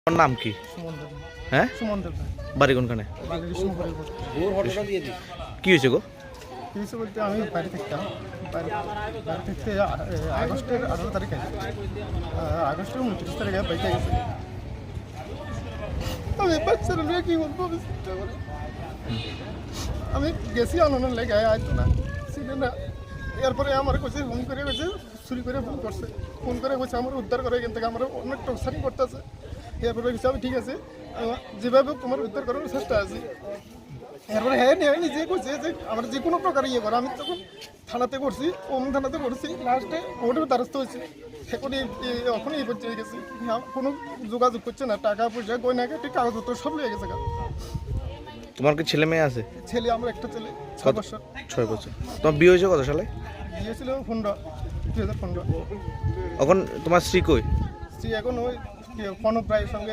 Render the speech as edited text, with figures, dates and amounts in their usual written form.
তোর নাম কি? হ্যাঁ, বাড়ি কোনখানে? কি হয়েছে গো? কিছু বলতে আমি বাড়ি থাকতাম, বাড়ি থেকে আগস্টের 18 তারিখে আগস্টের 29 তারিখে বাইকে গেছি। আমি বাচ্চারা নিয়ে কি বলবো আমি চিন্তা করি। আমি গেছি আনন্দের লেগে আইতো না ছিল না। এরপরে আমার কাছে ফোন করে গেছে, চুরি করে ফোন করছে, ফোন করে গেছে আমার উদ্ধার করে এখান থেকে আমার অনেক টর্চারিং করতেছে। এরপরে গেছে আমি ঠিক আছে যেভাবে তোমার উদ্ধার করার চেষ্টা আছি। এরপরে হ্যাঁ নিয়ে নিজে করছে যে আমার যে কোনো প্রকার ইয়ে করা। আমি তখন থানাতে করছি, থানাতে করছি, লাস্টে কোর্টের দ্বারস্থ হয়েছি। এখন এখন এই পর্যায়ে গেছি, কোনো যোগাযোগ করছে না, টাকা পয়সা গয়না কাটি কাগজপত্র সব লেগে গেছে। তোমার কি ছেলে মেয়ে আছে? ছেলে আমার একটা ছেলে, 6 বছর। 6 বছর। তোমার বিয়ে হয়েছে কত সালে? বিয়ে ছিল 2015। এখন তোমার স্ত্রী কই? স্ত্রী এখন ওই কনক রায়ের সঙ্গে